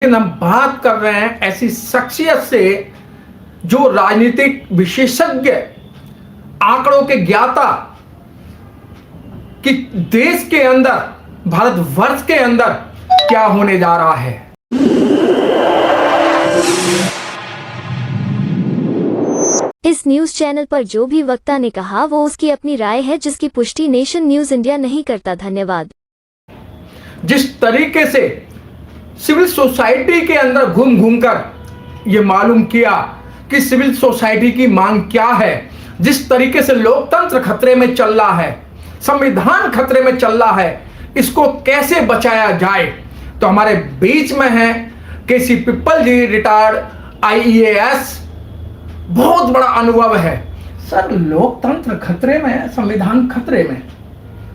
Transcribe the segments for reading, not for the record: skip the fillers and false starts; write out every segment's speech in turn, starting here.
लेकिन हम बात कर रहे हैं ऐसी शख्सियत से जो राजनीतिक विशेषज्ञ, आंकड़ों के ज्ञाता, कि देश के अंदर, भारतवर्ष के अंदर क्या होने जा रहा है। इस न्यूज चैनल पर जो भी वक्ता ने कहा वो उसकी अपनी राय है, जिसकी पुष्टि नेशन न्यूज इंडिया नहीं करता। धन्यवाद। जिस तरीके से सिविल सोसाइटी के अंदर घूम घूमकर ये मालूम किया कि सिविल सोसाइटी की मांग क्या है, जिस तरीके से लोकतंत्र खतरे में चल रहा है, संविधान खतरे में चल रहा है, इसको कैसे बचाया जाए। तो हमारे बीच में है केसी पिप्पल जी, रिटायर्ड IAS, बहुत बड़ा अनुभव है। सर, लोकतंत्र खतरे में है, संविधान खतरे में,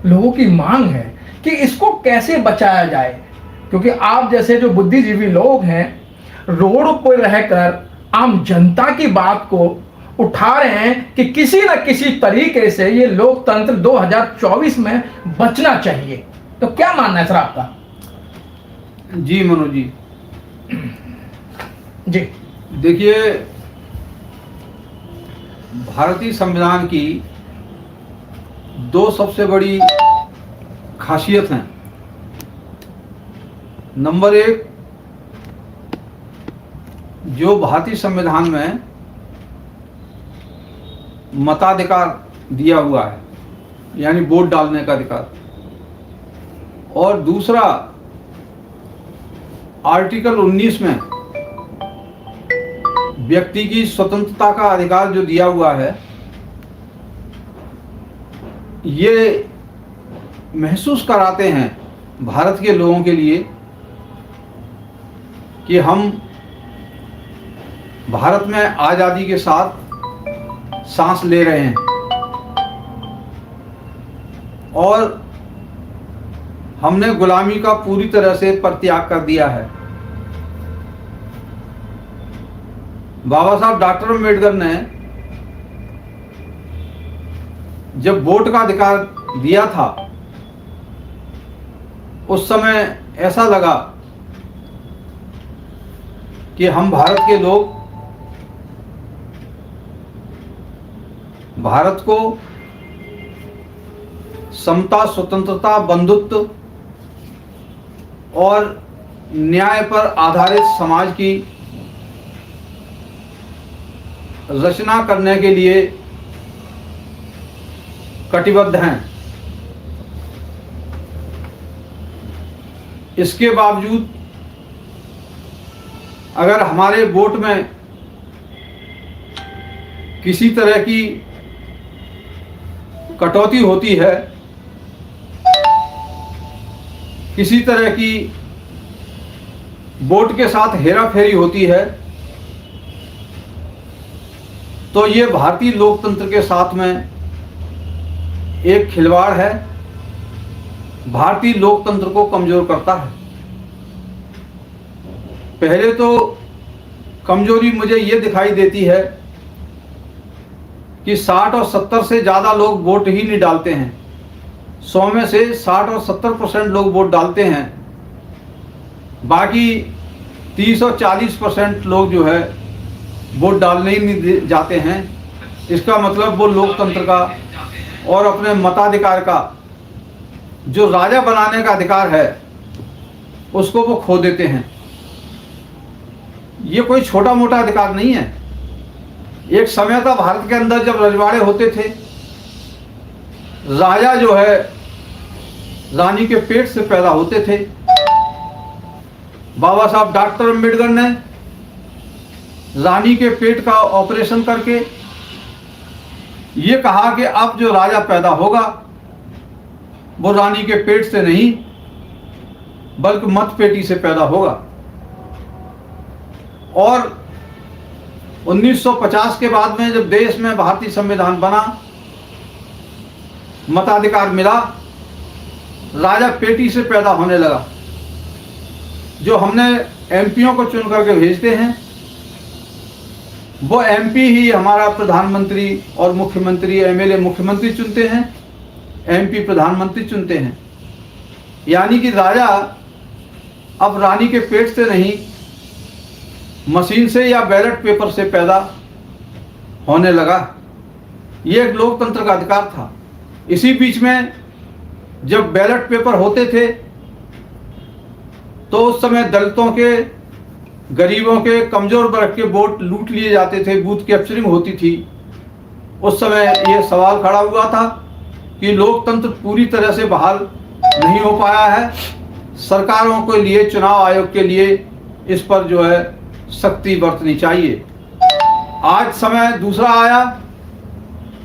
लोगों की मांग है कि इसको कैसे बचाया जाए, क्योंकि आप जैसे जो बुद्धिजीवी लोग हैं रोड पर रहकर आम जनता की बात को उठा रहे हैं कि किसी न किसी तरीके से ये लोकतंत्र 2024 में बचना चाहिए। तो क्या मानना है सर आपका? जी मनोज जी, जी देखिए, भारतीय संविधान की दो सबसे बड़ी खासियत हैं। नंबर एक, जो भारतीय संविधान में मताधिकार दिया हुआ है, यानी वोट डालने का अधिकार, और दूसरा आर्टिकल 19 में व्यक्ति की स्वतंत्रता का अधिकार जो दिया हुआ है, ये महसूस कराते हैं भारत के लोगों के लिए कि हम भारत में आज़ादी के साथ सांस ले रहे हैं और हमने गुलामी का पूरी तरह से परित्याग कर दिया है। बाबा साहब डॉक्टर अम्बेडकर ने जब वोट का अधिकार दिया था, उस समय ऐसा लगा कि हम भारत के लोग भारत को समता, स्वतंत्रता, बंधुत्व और न्याय पर आधारित समाज की रचना करने के लिए कटिबद्ध हैं। इसके बावजूद अगर हमारे वोट में किसी तरह की कटौती होती है, किसी तरह की वोट के साथ हेराफेरी होती है, तो ये भारतीय लोकतंत्र के साथ में एक खिलवाड़ है, भारतीय लोकतंत्र को कमजोर करता है। पहले तो कमजोरी मुझे ये दिखाई देती है कि 60 और 70 से ज़्यादा लोग वोट ही नहीं डालते हैं। 100 में से 60 और 70% लोग वोट डालते हैं, बाकी 30 और 40% लोग जो है वोट डालने ही नहीं जाते हैं। इसका मतलब वो लोकतंत्र का और अपने मताधिकार का, जो राजा बनाने का अधिकार है, उसको वो खो देते हैं। ये कोई छोटा मोटा अधिकार नहीं है। एक समय था भारत के अंदर जब रजवाड़े होते थे, राजा जो है रानी के पेट से पैदा होते थे। बाबा साहब डॉक्टर अम्बेडकर ने रानी के पेट का ऑपरेशन करके ये कहा कि अब जो राजा पैदा होगा वो रानी के पेट से नहीं बल्कि मत पेटी से पैदा होगा। और 1950 के बाद में जब देश में भारतीय संविधान बना, मताधिकार मिला, राजा पेटी से पैदा होने लगा। जो हमने एमपीओं को चुन करके भेजते हैं, वो एमपी ही हमारा प्रधानमंत्री और मुख्यमंत्री, एमएलए मुख्यमंत्री चुनते हैं, एमपी प्रधानमंत्री चुनते हैं। यानी कि राजा अब रानी के पेट से नहीं मशीन से या बैलेट पेपर से पैदा होने लगा। ये एक लोकतंत्र का अधिकार था। इसी बीच में जब बैलेट पेपर होते थे तो उस समय दलितों के, गरीबों के, कमजोर वर्ग के वोट लूट लिए जाते थे, बूथ कैप्चरिंग होती थी। उस समय ये सवाल खड़ा हुआ था कि लोकतंत्र पूरी तरह से बहाल नहीं हो पाया है। सरकारों के लिए, चुनाव आयोग के लिए इस पर जो है सख्ती बरतनी चाहिए। आज समय दूसरा आया।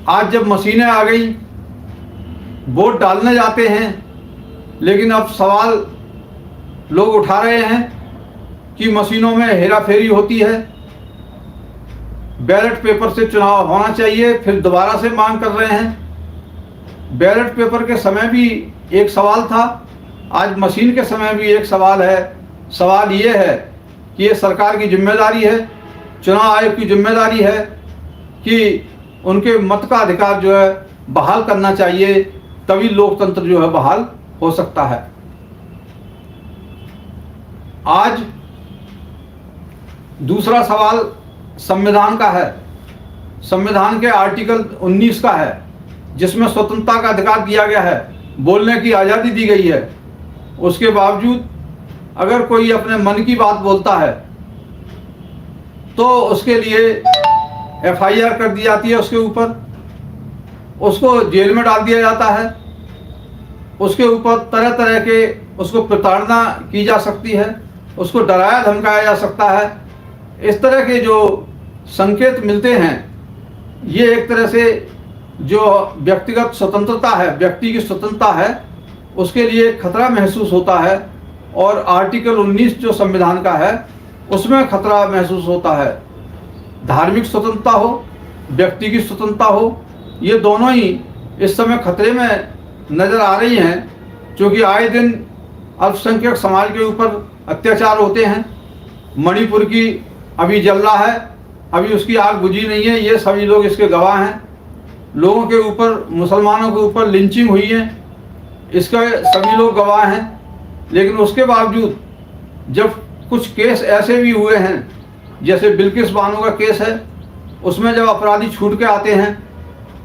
आज जब मशीनें आ गई, वोट डालने जाते हैं, लेकिन अब सवाल लोग उठा रहे हैं कि मशीनों में हेराफेरी होती है, बैलेट पेपर से चुनाव होना चाहिए, फिर दोबारा से मांग कर रहे हैं। बैलेट पेपर के समय भी एक सवाल था, आज मशीन के समय भी एक सवाल है। सवाल ये है कि ये सरकार की जिम्मेदारी है, चुनाव आयोग की जिम्मेदारी है कि उनके मत का अधिकार जो है बहाल करना चाहिए, तभी लोकतंत्र जो है बहाल हो सकता है। आज दूसरा सवाल संविधान का है। संविधान के आर्टिकल 19 का है, जिसमें स्वतंत्रता का अधिकार दिया गया है, बोलने की आज़ादी दी गई है। उसके बावजूद अगर कोई अपने मन की बात बोलता है तो उसके लिए FIR कर दी जाती है, उसके ऊपर उसको जेल में डाल दिया जाता है, उसके ऊपर तरह तरह के उसको प्रताड़ना की जा सकती है, उसको डराया धमकाया जा सकता है। इस तरह के जो संकेत मिलते हैं, ये एक तरह से जो व्यक्तिगत स्वतंत्रता है, व्यक्ति की स्वतंत्रता है, उसके लिए खतरा महसूस होता है। और आर्टिकल 19 जो संविधान का है उसमें खतरा महसूस होता है। धार्मिक स्वतंत्रता हो, व्यक्ति की स्वतंत्रता हो, ये दोनों ही इस समय खतरे में नज़र आ रही हैं, क्योंकि आए दिन अल्पसंख्यक समाज के ऊपर अत्याचार होते हैं। मणिपुर की अभी जल रहा है, अभी उसकी आग बुझी नहीं है, ये सभी लोग इसके गवाह हैं। लोगों के ऊपर, मुसलमानों के ऊपर लिंचिंग हुई है, इसका सभी लोग गवाह हैं। लेकिन उसके बावजूद जब कुछ केस ऐसे भी हुए हैं, जैसे बिल्किस बानो का केस है, उसमें जब अपराधी छूट के आते हैं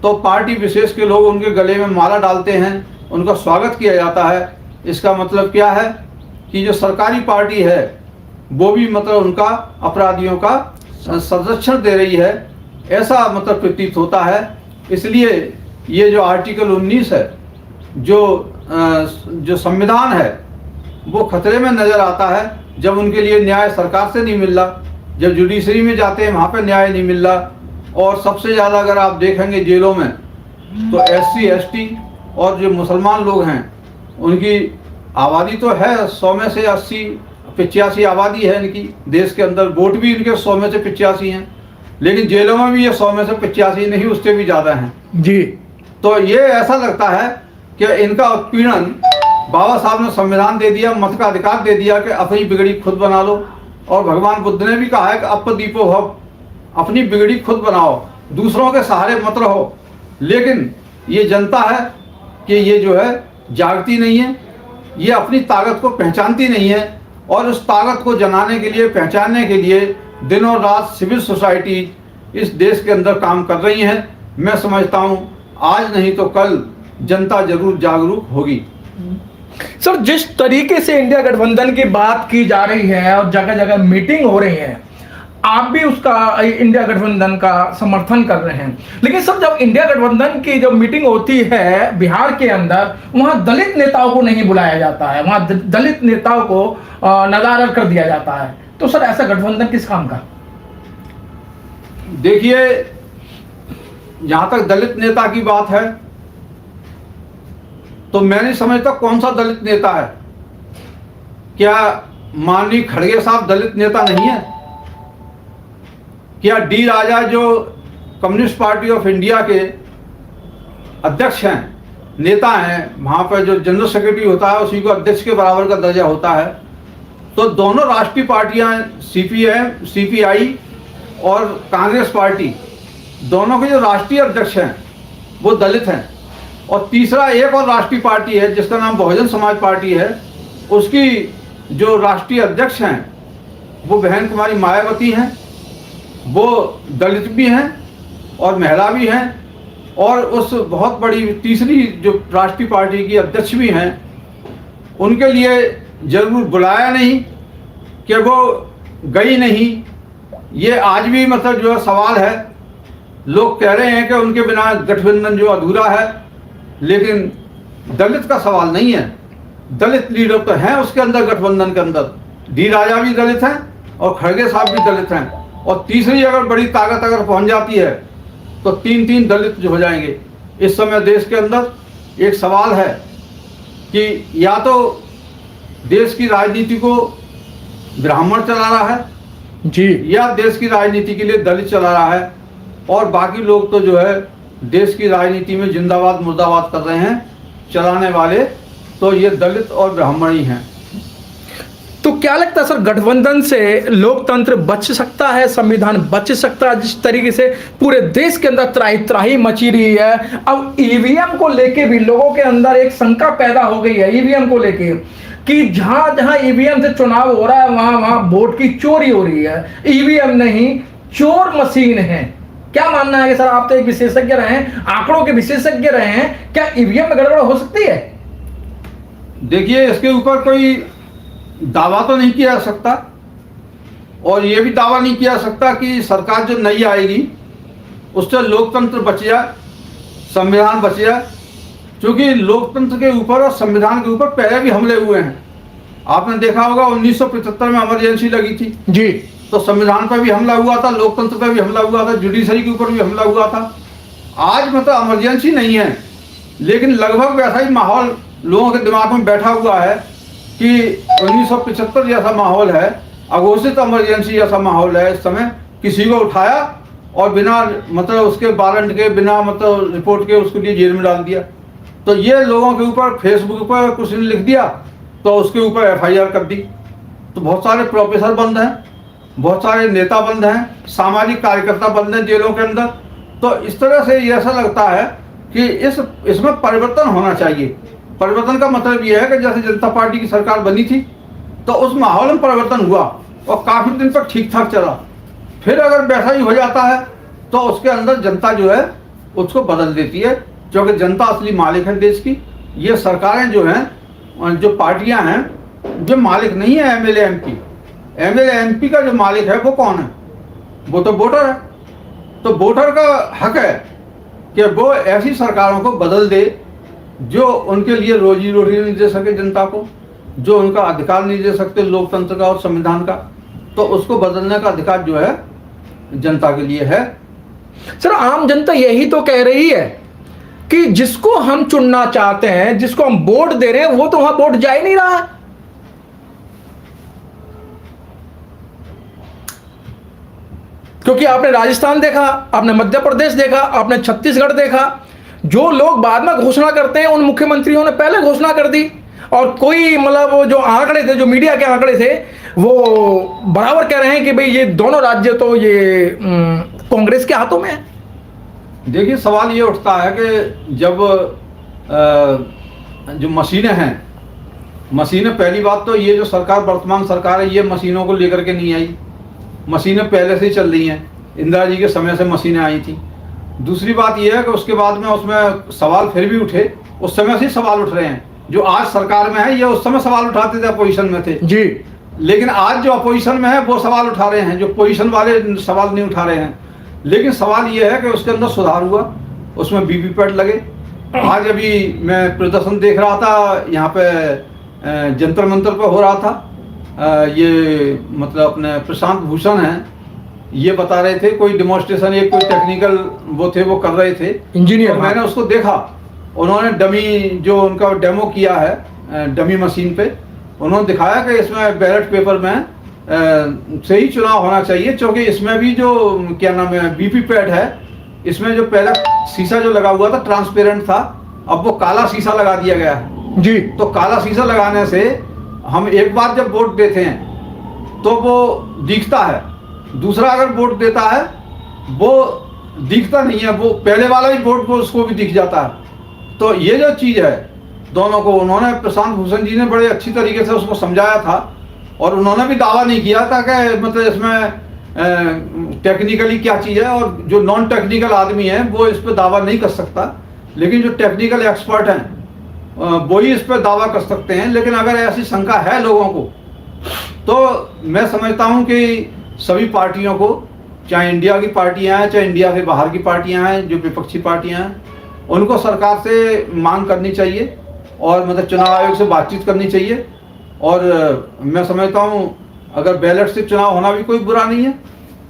तो पार्टी विशेष के लोग उनके गले में माला डालते हैं, उनका स्वागत किया जाता है। इसका मतलब क्या है कि जो सरकारी पार्टी है वो भी मतलब उनका, अपराधियों का संरक्षण दे रही है, ऐसा मतलब प्रतीत होता है। इसलिए ये जो आर्टिकल 19 है, जो संविधान है, वो खतरे में नज़र आता है। जब उनके लिए न्याय सरकार से नहीं मिल रहा, जब जुडिशरी में जाते हैं वहाँ पे न्याय नहीं मिल रहा, और सबसे ज़्यादा अगर आप देखेंगे जेलों में तो SC ST और जो मुसलमान लोग हैं उनकी आबादी तो है 100 में से 80-85 आबादी है इनकी देश के अंदर। वोट भी इनके 100 में से 85 हैं, लेकिन जेलों में भी ये 100 में से 85 नहीं, उससे भी ज़्यादा हैं जी। तो ये ऐसा लगता है कि इनका उत्पीड़न, बाबा साहब ने संविधान दे दिया, मत का अधिकार दे दिया कि अपनी बिगड़ी खुद बना लो। और भगवान बुद्ध ने भी कहा है कि अपदीपो भव, अपनी बिगड़ी खुद बनाओ, दूसरों के सहारे मत रहो। लेकिन ये जनता है कि ये जो है जागती नहीं है, ये अपनी ताकत को पहचानती नहीं है, और उस ताकत को जनाने के लिए, पहचानने के लिए दिन और रात सिविल सोसाइटी इस देश के अंदर काम कर रही हैं। मैं समझता हूँ आज नहीं तो कल जनता जरूर जागरूक होगी। सर, जिस तरीके से इंडिया गठबंधन की बात की जा रही है और जगह जगह मीटिंग हो रही है, आप भी उसका, इंडिया गठबंधन का समर्थन कर रहे हैं, लेकिन सर जब इंडिया गठबंधन की जब मीटिंग होती है बिहार के अंदर, वहां दलित नेताओं को नहीं बुलाया जाता है, वहां दलित नेताओं को नदारद कर दिया जाता है। तो सर ऐसा गठबंधन किस काम का? देखिए, जहां तक दलित नेता की बात है तो मैं नहीं समझता कौन सा दलित नेता है। क्या माननीय खड़गे साहब दलित नेता नहीं है? क्या डी राजा जो कम्युनिस्ट पार्टी ऑफ इंडिया के अध्यक्ष हैं, नेता हैं, वहाँ पर जो जनरल सेक्रेटरी होता है उसी को अध्यक्ष के बराबर का दर्जा होता है। तो दोनों राष्ट्रीय पार्टियां, CPM, CPI और कांग्रेस पार्टी, दोनों के जो राष्ट्रीय अध्यक्ष हैं वो दलित हैं। और तीसरा एक और राष्ट्रीय पार्टी है जिसका नाम बहुजन समाज पार्टी है, उसकी जो राष्ट्रीय अध्यक्ष हैं वो बहन कुमारी मायावती हैं, वो दलित भी हैं और महिला भी हैं, और उस बहुत बड़ी तीसरी जो राष्ट्रीय पार्टी की अध्यक्ष भी हैं, उनके लिए जरूर बुलाया नहीं कि वो गई नहीं। ये आज भी मतलब जो है सवाल है। लोग कह रहे हैं कि उनके बिना गठबंधन जो अधूरा है, लेकिन दलित का सवाल नहीं है। दलित लीडर तो हैं उसके अंदर, गठबंधन के अंदर डी राजा भी दलित हैं और खड़गे साहब भी दलित हैं, और तीसरी अगर बड़ी ताकत अगर पहुंच जाती है तो तीन दलित जो हो जाएंगे। इस समय देश के अंदर एक सवाल है कि या तो देश की राजनीति को ब्राह्मण चला रहा है जी, या देश की राजनीति के लिए दलित चला रहा है, और बाकी लोग तो जो है देश की राजनीति में जिंदाबाद मुर्दाबाद कर रहे हैं। चलाने वाले तो ये दलित और ब्राह्मण ही हैं। तो क्या लगता है सर, गठबंधन से लोकतंत्र बच सकता है, संविधान बच सकता है? जिस तरीके से पूरे देश के अंदर त्राही त्राही मची रही है, अब ईवीएम को लेके भी लोगों के अंदर एक शंका पैदा हो गई है ईवीएम को लेके, कि जहां जहां ईवीएम से चुनाव हो रहा है वहां वहां वोट की चोरी हो रही है। ईवीएम नहीं, चोर मशीन है। क्या मानना है कि सर, आप तो एक विशेषज्ञ रहे हैं, आंकड़ों के विशेषज्ञ रहे हैं, क्या ईवीएम में गड़बड़ हो सकती है? देखिए, इसके ऊपर कोई दावा तो नहीं किया जा सकता, और ये भी दावा नहीं किया जा सकता कि सरकार जो नई आएगी उससे लोकतंत्र बच जाए, संविधान बच जाए, क्योंकि लोकतंत्र के ऊपर और संविधान के ऊपर पहले भी हमले हुए हैं। आपने देखा होगा 1975 में इमरजेंसी लगी थी जी, तो संविधान पर भी हमला हुआ था, लोकतंत्र पर भी हमला हुआ था, जुडिशरी के ऊपर भी हमला हुआ था। आज मतलब इमरजेंसी नहीं है, लेकिन लगभग वैसा ही माहौल लोगों के दिमाग में बैठा हुआ है कि 1975 जैसा माहौल है, अघोषित इमरजेंसी जैसा माहौल है। इस समय किसी को उठाया और बिना मतलब उसके वारंट के, बिना मतलब रिपोर्ट के उसके लिए जेल में डाल दिया। तो ये लोगों के ऊपर फेसबुक पर कुछ ने लिख दिया तो उसके ऊपर एफआईआर कर दी। तो बहुत सारे प्रोफेसर बंद हैं, बहुत सारे नेता बंद हैं, सामाजिक कार्यकर्ता बंद हैं जेलों के अंदर। तो इस तरह से ये ऐसा लगता है कि इसमें परिवर्तन होना चाहिए। परिवर्तन का मतलब ये है कि जैसे जनता पार्टी की सरकार बनी थी तो उस माहौल में परिवर्तन हुआ और काफ़ी दिन तक ठीक ठाक चला। फिर अगर वैसा ही हो जाता है तो उसके अंदर जनता जो है उसको बदल देती है, क्योंकि जनता असली मालिक है देश की। ये सरकारें जो हैं, जो पार्टियां हैं, जो मालिक नहीं है एमएलए एमपी। एमएलए एमपी का जो मालिक है वो कौन है? वो तो वोटर है। तो वोटर का हक है कि वो ऐसी सरकारों को बदल दे जो उनके लिए रोजी रोटी नहीं दे सके जनता को, जो उनका अधिकार नहीं दे सकते लोकतंत्र का और संविधान का। तो उसको बदलने का अधिकार जो है जनता के लिए है। सर, आम जनता यही तो कह रही है कि जिसको हम चुनना चाहते हैं, जिसको हम वोट दे रहे हैं, वो तो वहां वोट जा ही नहीं रहा है। क्योंकि आपने राजस्थान देखा, आपने मध्य प्रदेश देखा, आपने छत्तीसगढ़ देखा, जो लोग बाद में घोषणा करते हैं उन मुख्यमंत्रियों ने पहले घोषणा कर दी, और कोई मतलब वो जो आंकड़े थे, जो मीडिया के आंकड़े थे, वो बराबर कह रहे हैं कि भाई ये दोनों राज्य तो ये कांग्रेस के हाथों में है। देखिए, सवाल ये उठता है कि जब जो मशीनें हैं, मशीनें, पहली बात तो ये जो सरकार, वर्तमान सरकार है, ये मशीनों को लेकर के नहीं आई। मशीनें पहले से ही चल रही हैं, इंदिरा जी के समय से मशीनें आई थी। दूसरी बात यह है कि उसके बाद में उसमें सवाल फिर भी उठे, उस समय से सवाल उठ रहे हैं। जो आज सरकार में है ये उस समय सवाल उठाते थे, अपोजिशन में थे जी, लेकिन आज जो अपोजिशन में है वो सवाल उठा रहे हैं, जो पोजीशन वाले सवाल नहीं उठा रहे हैं। लेकिन सवाल ये है कि उसके अंदर सुधार हुआ, उसमें वीवीपैट लगे। आज अभी मैं प्रदर्शन देख रहा था, यहाँ पे जंतर मंतर पर हो रहा था। ये मतलब अपने प्रशांत भूषण हैं, ये बता रहे थे कोई डेमोन्स्ट्रेशन, एक कोई टेक्निकल वो थे, वो कर रहे थे इंजीनियर। तो मैंने उसको देखा, उन्होंने डमी जो उनका डेमो किया है डमी मशीन पे, उन्होंने दिखाया कि इसमें बैलेट पेपर में सही चुनाव होना चाहिए, क्योंकि इसमें भी जो क्या नाम है वीवीपैट है, इसमें जो पहला शीशा जो लगा हुआ था ट्रांसपेरेंट था, अब वो काला शीशा लगा दिया गया है जी। तो काला शीशा लगाने से हम एक बार जब वोट देते हैं तो वो दिखता है, दूसरा अगर वोट देता है वो दिखता नहीं है, वो पहले वाला ही वोट को उसको भी दिख जाता है। तो ये जो चीज़ है दोनों को, उन्होंने प्रशांत भूषण जी ने बड़े अच्छी तरीके से उसको समझाया था और उन्होंने भी दावा नहीं किया था कि मतलब इसमें टेक्निकली क्या चीज़ है, और जो नॉन टेक्निकल आदमी है वो इस पर दावा नहीं कर सकता, लेकिन जो टेक्निकल एक्सपर्ट हैं वो ही इस पर दावा कर सकते हैं। लेकिन अगर ऐसी शंका है लोगों को, तो मैं समझता हूं कि सभी पार्टियों को, चाहे इंडिया की पार्टियां हैं चाहे इंडिया से बाहर की पार्टियां हैं, जो विपक्षी पार्टियां हैं, उनको सरकार से मांग करनी चाहिए और मतलब चुनाव आयोग से बातचीत करनी चाहिए। और मैं समझता हूं अगर बैलेट से चुनाव होना भी कोई बुरा नहीं है,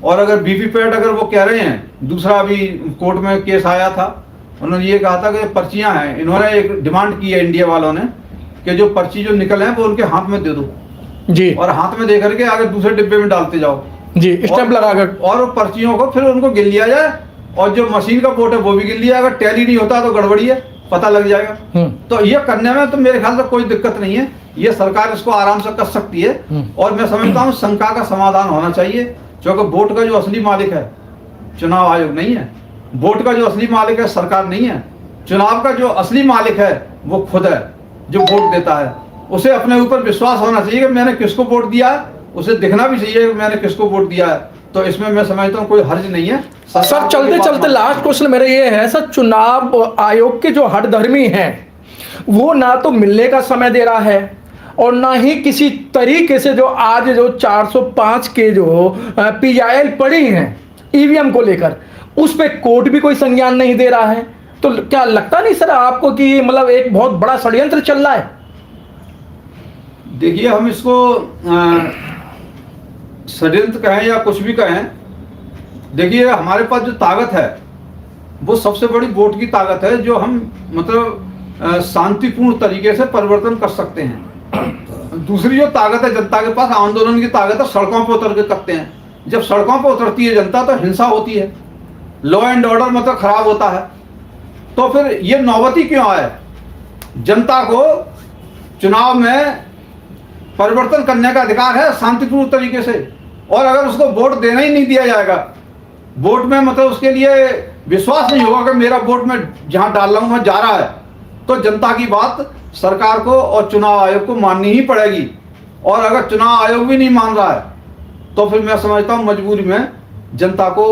और अगर वीवीपैट अगर वो कह रहे हैं, दूसरा अभी कोर्ट में केस आया था, उन्होंने ये कहा था कि पर्चियां हैं, इन्होंने एक डिमांड की है इंडिया वालों ने कि जो पर्ची जो निकले हैं वो उनके हाथ में दे दो जी, और हाथ में दे करके आगे दूसरे डिब्बे में डालते जाओ जी, स्टैंप लगाकर, और पर्चियों को फिर उनको गिन लिया जाए, और जो मशीन का वोट है वो भी गिन लिया। अगर टैली नहीं होता तो गड़बड़ी है, पता लग जाएगा। तो ये करने में तो मेरे ख्याल से कोई दिक्कत नहीं है, ये सरकार इसको आराम से कर सकती है। और मैं समझता हूँ शंका का समाधान होना चाहिए, क्योंकि वोट का जो असली मालिक है चुनाव आयोग नहीं है, वोट का जो असली मालिक है सरकार नहीं है, चुनाव का जो असली मालिक है वो खुद है जो वोट देता है। उसे अपने ऊपर विश्वास होना चाहिए कि मैंने किसको वोट दिया है, उसे दिखना भी चाहिए कि मैंने किसको वोट दिया है। तो इसमें मैं समझता हूँ कोई हर्ज नहीं है। सर चलते चलते लास्ट क्वेश्चन मेरा ये है सर, चुनाव आयोग के जो हठधर्मी हैं वो ना तो मिलने का समय दे रहा है और ना ही किसी तरीके से जो आज जो 405 के जो PIL पड़ी हैं ईवीएम को लेकर, उस पे कोर्ट भी कोई संज्ञान नहीं दे रहा है। तो क्या लगता नहीं सर आपको कि मतलब एक बहुत बड़ा षड्यंत्र चल रहा है? देखिए, हम इसको षड्यंत्र कहें या कुछ भी कहें, देखिए हमारे पास जो ताकत है वो सबसे बड़ी वोट की ताकत है, जो हम मतलब शांतिपूर्ण तरीके से परिवर्तन कर सकते हैं। दूसरी जो ताकत है जनता के पास, आंदोलन की ताकत है, सड़कों पर उतर के करते हैं। जब सड़कों पर उतरती है जनता तो हिंसा होती है, लॉ एंड ऑर्डर मतलब खराब होता है। तो फिर ये नौबती क्यों आए? जनता को चुनाव में परिवर्तन करने का अधिकार है शांतिपूर्ण तरीके से, और अगर उसको वोट देना ही नहीं दिया जाएगा, वोट में मतलब उसके लिए विश्वास नहीं होगा कि मेरा वोट मैं जहां डाल रहा हूं वहां जा रहा है, तो जनता की बात सरकार को और चुनाव आयोग को माननी ही पड़ेगी। और अगर चुनाव आयोग भी नहीं मान रहा है तो फिर मैं समझता हूं मजबूरी में जनता को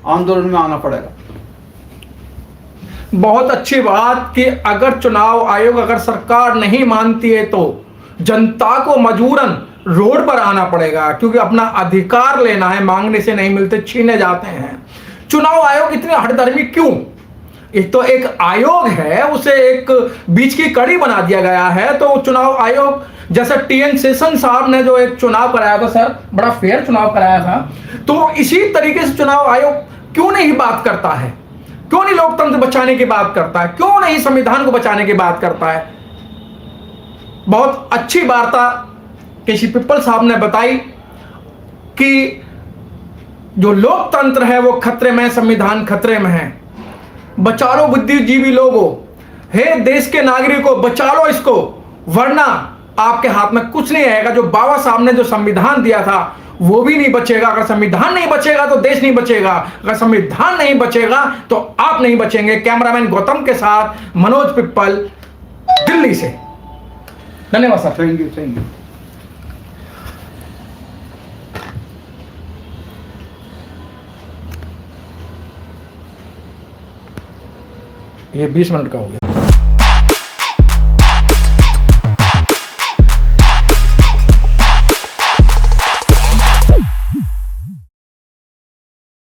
आंदोलन में आना पड़ेगा। बहुत अच्छी बात कि अगर चुनाव आयोग, अगर सरकार नहीं मानती है तो जनता को मजबूरन रोड पर आना पड़ेगा, क्योंकि अपना अधिकार लेना है, मांगने से नहीं मिलते, छीने जाते हैं। चुनाव आयोग इतने हठधर्मी क्यों? एक तो एक आयोग है, उसे एक बीच की कड़ी बना दिया गया है। तो चुनाव आयोग जैसा TN शेषन साहब ने जो एक चुनाव कराया था सर, बड़ा फेयर चुनाव कराया था, तो इसी तरीके से चुनाव आयोग क्यों नहीं बात करता है? क्यों नहीं लोकतंत्र बचाने की बात करता है? क्यों नहीं संविधान को बचाने की बात करता है? बहुत अच्छी वार्ता केसी पिप्पल साहब ने बताई कि जो लोकतंत्र है वो खतरे में, संविधान खतरे में है। बचा लो बुद्धिजीवी लोगों, हे देश के नागरिकों, बचा लो इसको, वरना आपके हाथ में कुछ नहीं रहेगा। जो बाबा साहब ने जो संविधान दिया था वो भी नहीं बचेगा। अगर संविधान नहीं बचेगा तो देश नहीं बचेगा, अगर संविधान नहीं बचेगा तो आप नहीं बचेंगे। कैमरामैन गौतम के साथ मनोज पिप्पल, दिल्ली से। धन्यवाद sir. Thank you, thank you. ये 20 मिनट का हो गया।